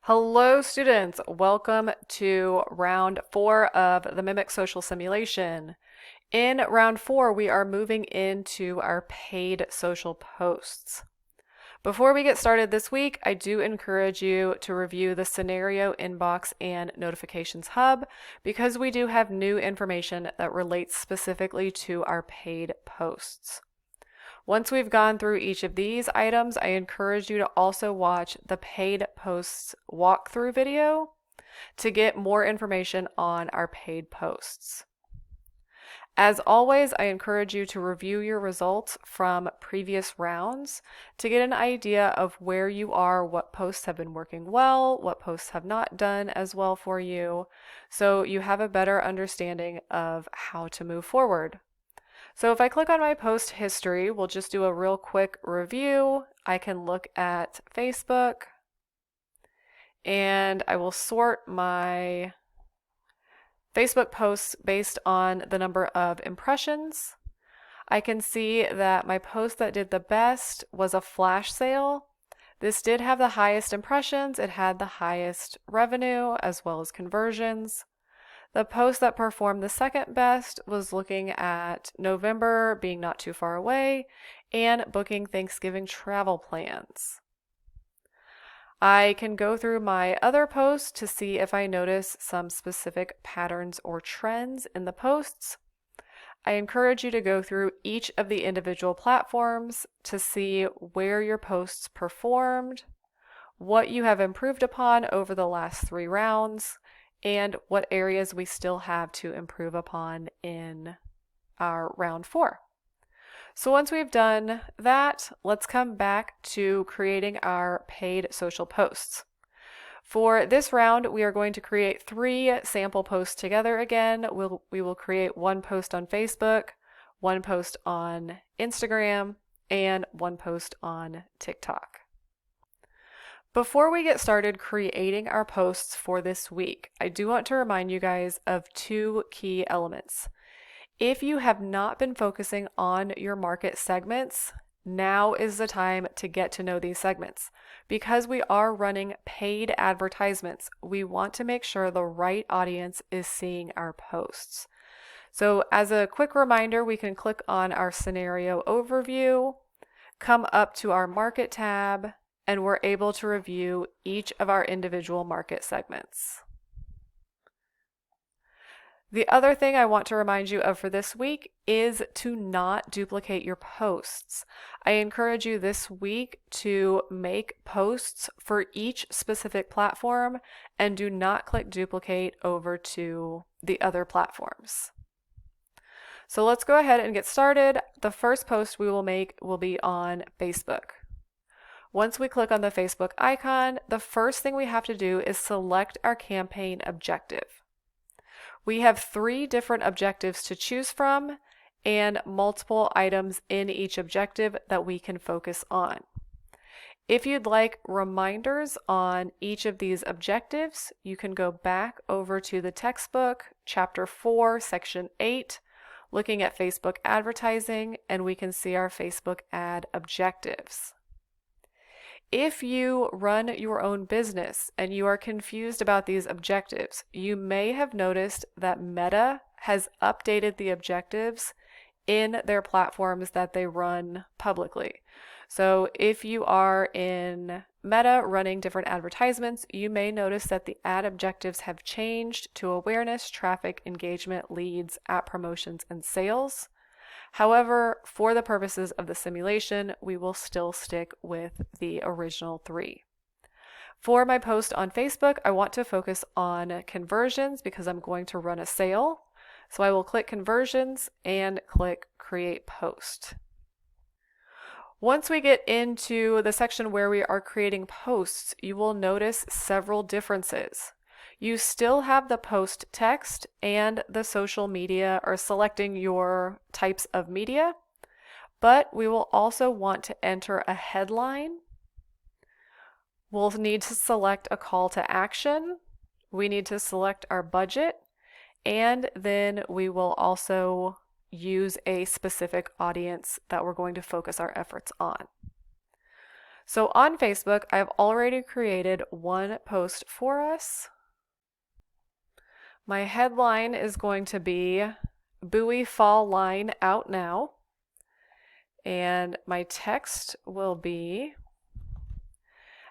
Hello, students. Welcome to round 4 of the Mimic Social Simulation. In round 4, we are moving into our paid social posts. Before we get started this week, I do encourage you to review the scenario inbox and notifications hub because we do have new information that relates specifically to our paid posts. Once we've gone through each of these items, I encourage you to also watch the paid posts walkthrough video to get more information on our paid posts. As always, I encourage you to review your results from previous rounds to get an idea of where you are, what posts have been working well, what posts have not done as well for you, so you have a better understanding of how to move forward. So if I click on my post history, we'll just do a real quick review. I can look at Facebook and I will sort my Facebook posts based on the number of impressions. I can see that my post that did the best was a flash sale. This did have the highest impressions. It had the highest revenue as well as conversions. The post that performed the second best was looking at November being not too far away and booking Thanksgiving travel plans. I can go through my other posts to see if I notice some specific patterns or trends in the posts. I encourage you to go through each of the individual platforms to see where your posts performed, what you have improved upon over the last 3 rounds, and what areas we still have to improve upon in our round 4. So once we've done that, let's come back to creating our paid social posts. For this round, we are going to create 3 sample posts together again. We will create 1 post on Facebook, 1 post on Instagram, and 1 post on TikTok. Before we get started creating our posts for this week, I do want to remind you guys of 2 key elements. If you have not been focusing on your market segments, now is the time to get to know these segments. Because we are running paid advertisements, we want to make sure the right audience is seeing our posts. So as a quick reminder, we can click on our scenario overview, come up to our market tab, and we're able to review each of our individual market segments. The other thing I want to remind you of for this week is to not duplicate your posts. I encourage you this week to make posts for each specific platform and do not click duplicate over to the other platforms. So let's go ahead and get started. The first post we will make will be on Facebook. Once we click on the Facebook icon, the first thing we have to do is select our campaign objective. We have 3 different objectives to choose from and multiple items in each objective that we can focus on. If you'd like reminders on each of these objectives, you can go back over to the textbook, chapter 4, section 8, looking at Facebook advertising, and we can see our Facebook ad objectives. If you run your own business and you are confused about these objectives, you may have noticed that Meta has updated the objectives in their platforms that they run publicly. So if you are in Meta running different advertisements, you may notice that the ad objectives have changed to awareness, traffic, engagement, leads, app promotions, and sales. However, for the purposes of the simulation, we will still stick with the original 3. For my post on Facebook, I want to focus on conversions because I'm going to run a sale. So I will click conversions and click create post. Once we get into the section where we are creating posts, you will notice several differences. You still have the post text and the social media or selecting your types of media, but we will also want to enter a headline. We'll need to select a call to action. We need to select our budget, and then we will also use a specific audience that we're going to focus our efforts on. So on Facebook, I've already created one post for us. My headline is going to be Buoy Fall Line Out Now. And my text will be,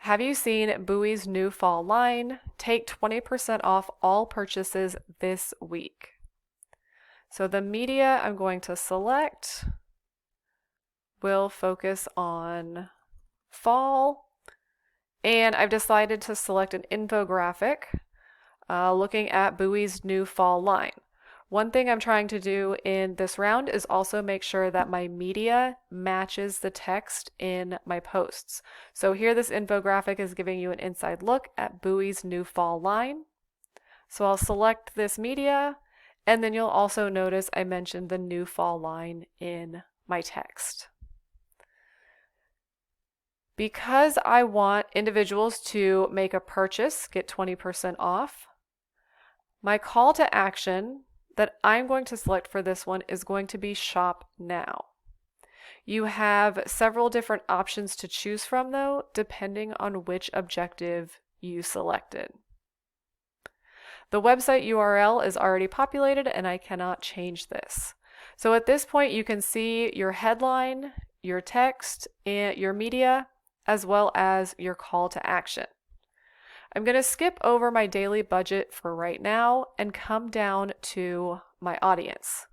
have you seen Buoy's new fall line? Take 20% off all purchases this week. So the media I'm going to select will focus on fall. And I've decided to select an infographic looking at Buoy's new fall line. One thing I'm trying to do in this round is also make sure that my media matches the text in my posts. So here this infographic is giving you an inside look at Buoy's new fall line. So I'll select this media, and then you'll also notice I mentioned the new fall line in my text. Because I want individuals to make a purchase, get 20% off, my call to action that I'm going to select for this one is going to be shop now. You have several different options to choose from though, depending on which objective you selected. The website URL is already populated and I cannot change this. So at this point you can see your headline, your text, and your media, as well as your call to action. I'm going to skip over my daily budget for right now and come down to my audience.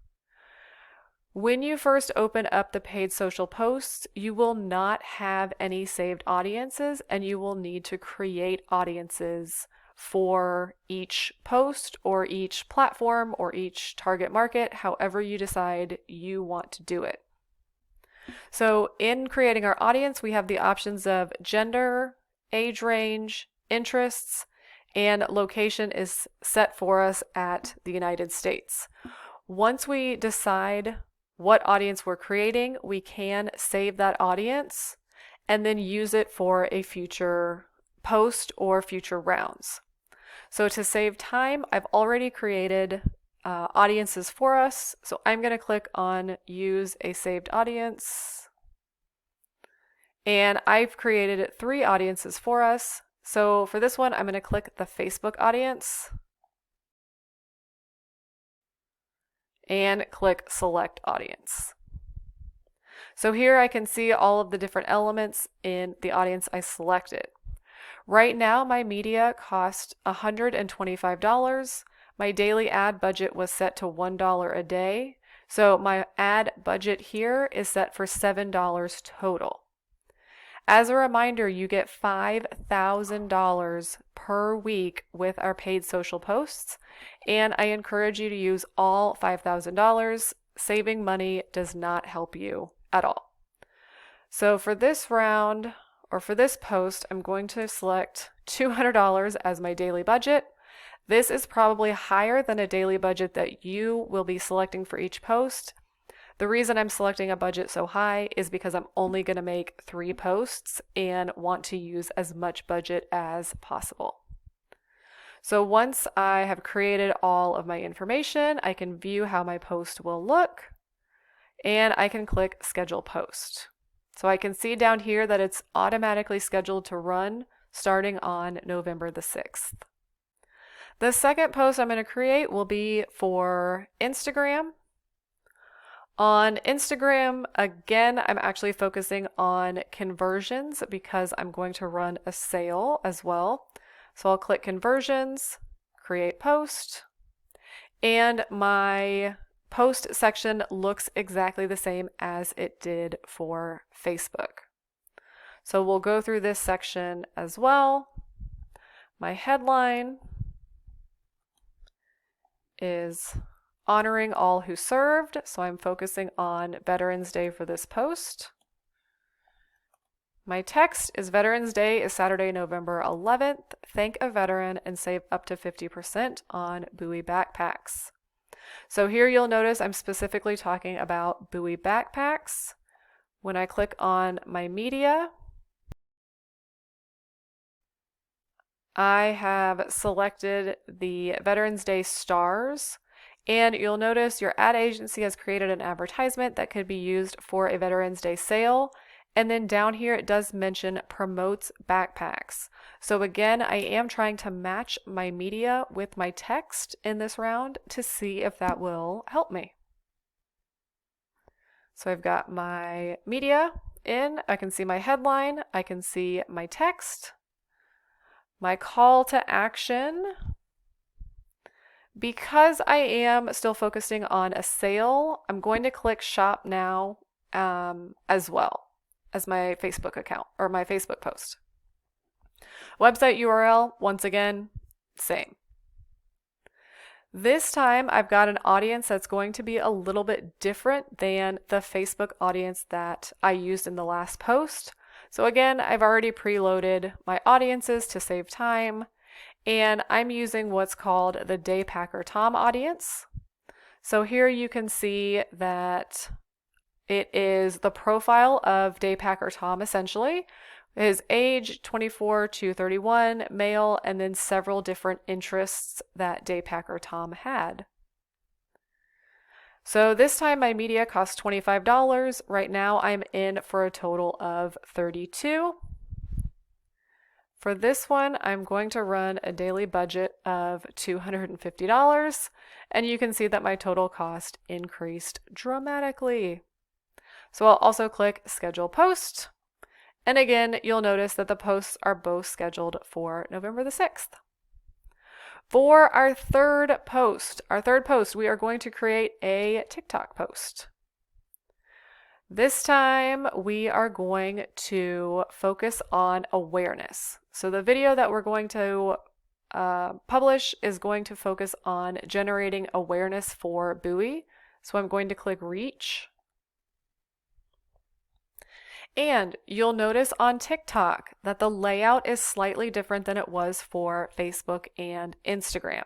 When you first open up the paid social posts, you will not have any saved audiences and you will need to create audiences for each post or each platform or each target market, however you decide you want to do it. So in creating our audience, we have the options of gender, age range, interests, and location is set for us at the United States. Once we decide what audience we're creating, we can save that audience and then use it for a future post or future rounds. So to save time, I've already created audiences for us. So I'm going to click on Use a Saved Audience. And I've created 3 audiences for us. So for this one, I'm going to click the Facebook audience and click Select Audience. So here I can see all of the different elements in the audience I selected. Right now, my media cost $125. My daily ad budget was set to $1 a day. So my ad budget here is set for $7 total. As a reminder, you get $5,000 per week with our paid social posts, and I encourage you to use all $5,000. Saving money does not help you at all. So for this round, or for this post, I'm going to select $200 as my daily budget. This is probably higher than a daily budget that you will be selecting for each post. The reason I'm selecting a budget so high is because I'm only going to make 3 posts and want to use as much budget as possible. So once I have created all of my information, I can view how my post will look, and I can click Schedule Post. So I can see down here that it's automatically scheduled to run starting on November the 6th. The second post I'm going to create will be for Instagram. On Instagram, again, I'm actually focusing on conversions because I'm going to run a sale as well. So I'll click Conversions, Create Post, and my post section looks exactly the same as it did for Facebook. So we'll go through this section as well. My headline is honoring all who served, so I'm focusing on Veterans Day for this post. My text is Veterans Day is Saturday, November 11th. Thank a veteran and save up to 50% on Buoy backpacks. So here you'll notice I'm specifically talking about Buoy backpacks. When I click on my media, I have selected the Veterans Day stars. And you'll notice your ad agency has created an advertisement that could be used for a Veterans Day sale, And then down here, it does mention promotes backpacks. So again, I am trying to match my media with my text in this round to see if that will help me. So I've got my media in, I can see my headline, I can see my text, my call to action. Because I am still focusing on a sale, I'm going to click shop now as well as my Facebook account or my Facebook post. Website URL, once again, same. This time I've got an audience that's going to be a little bit different than the Facebook audience that I used in the last post. So again, I've already preloaded my audiences to save time, and I'm using what's called the Daypacker Tom audience. So here you can see that it is the profile of Daypacker Tom essentially. His age, 24 to 31, male, and then several different interests that Daypacker Tom had. So this time my media cost $25. Right now I'm in for a total of $32. For this one, I'm going to run a daily budget of $250, and you can see that my total cost increased dramatically. So I'll also click Schedule Post, and again, you'll notice that the posts are both scheduled for November the 6th. For our third post, we are going to create a TikTok post. This time we are going to focus on awareness. So the video that we're going to publish is going to focus on generating awareness for Buoy. So I'm going to click Reach. And you'll notice on TikTok that the layout is slightly different than it was for Facebook and Instagram.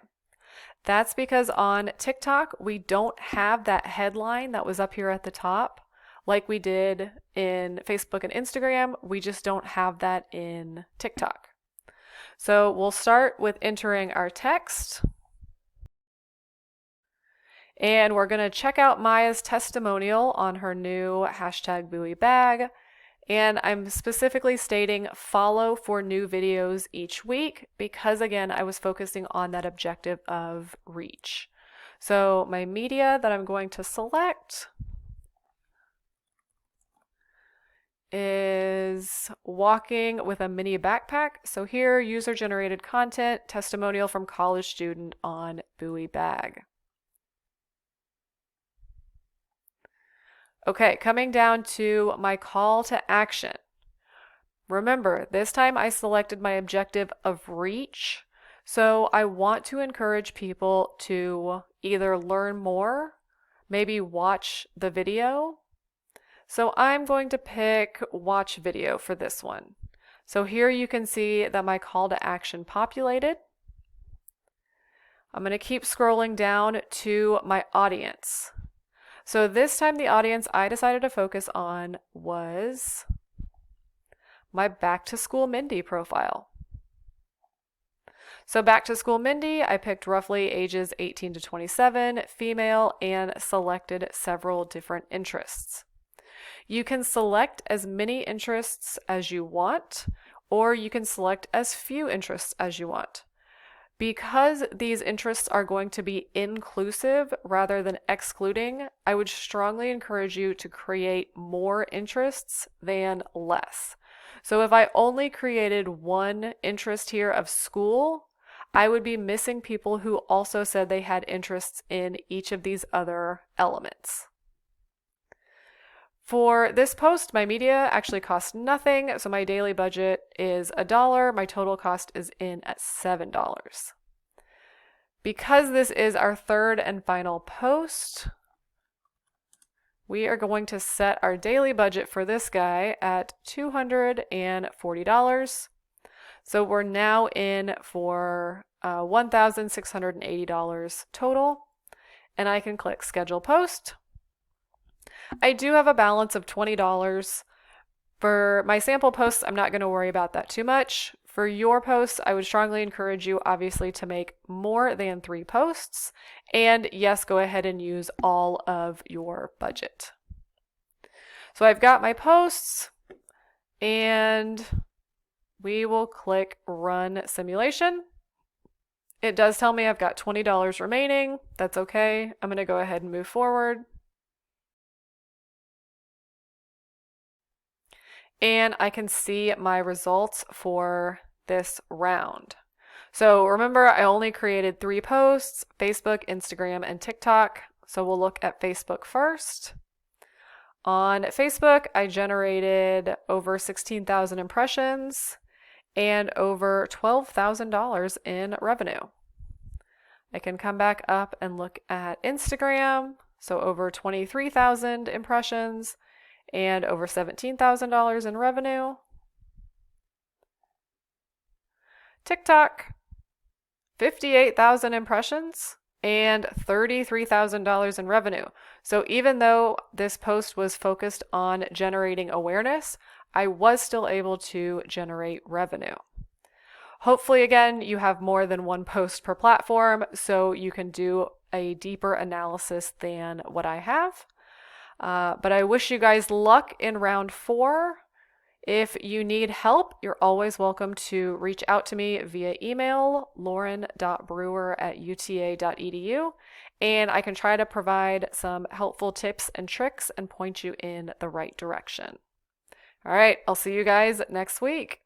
That's because on TikTok, we don't have that headline that was up here at the top like we did in Facebook and Instagram. We just don't have that in TikTok. So we'll start with entering our text. And we're going to check out Maya's testimonial on her new #Buoy bag. And I'm specifically stating follow for new videos each week because, again, I was focusing on that objective of reach. So my media that I'm going to select is walking with a mini backpack. So here, user-generated content, testimonial from college student on Buoy bag. Okay, coming down to my call to action. Remember, this time I selected my objective of reach. So I want to encourage people to either learn more, maybe watch the video. So I'm going to pick watch video for this one. So here you can see that my call to action populated. I'm going to keep scrolling down to my audience. So this time the audience I decided to focus on was my Back to School Mindy profile. So Back to School Mindy, I picked roughly ages 18 to 27, female, and selected several different interests. You can select as many interests as you want, or you can select as few interests as you want. Because these interests are going to be inclusive rather than excluding, I would strongly encourage you to create more interests than less. So if I only created one interest here of school, I would be missing people who also said they had interests in each of these other elements. For this post, my media actually cost nothing, so my daily budget is $1. My total cost is in at $7. Because this is our third and final post, we are going to set our daily budget for this guy at $240. So we're now in for $1,680 total, and I can click Schedule Post. I do have a balance of $20. For my sample posts, I'm not going to worry about that too much. For your posts, I would strongly encourage you, obviously, to make more than 3 posts. And yes, go ahead and use all of your budget. So I've got my posts. and we will click Run Simulation. It does tell me I've got $20 remaining. That's okay. I'm going to go ahead and move forward. And I can see my results for this round. So remember, I only created 3 posts: Facebook, Instagram, and TikTok. So we'll look at Facebook first. On Facebook, I generated over 16,000 impressions and over $12,000 in revenue. I can come back up and look at Instagram. So over 23,000 impressions and over $17,000 in revenue. TikTok, 58,000 impressions and $33,000 in revenue. So even though this post was focused on generating awareness, I was still able to generate revenue. Hopefully, again, you have more than one post per platform, so you can do a deeper analysis than what I have. But I wish you guys luck in round 4. If you need help, you're always welcome to reach out to me via email, lauren.brewer@uta.edu, and I can try to provide some helpful tips and tricks and point you in the right direction. All right, I'll see you guys next week.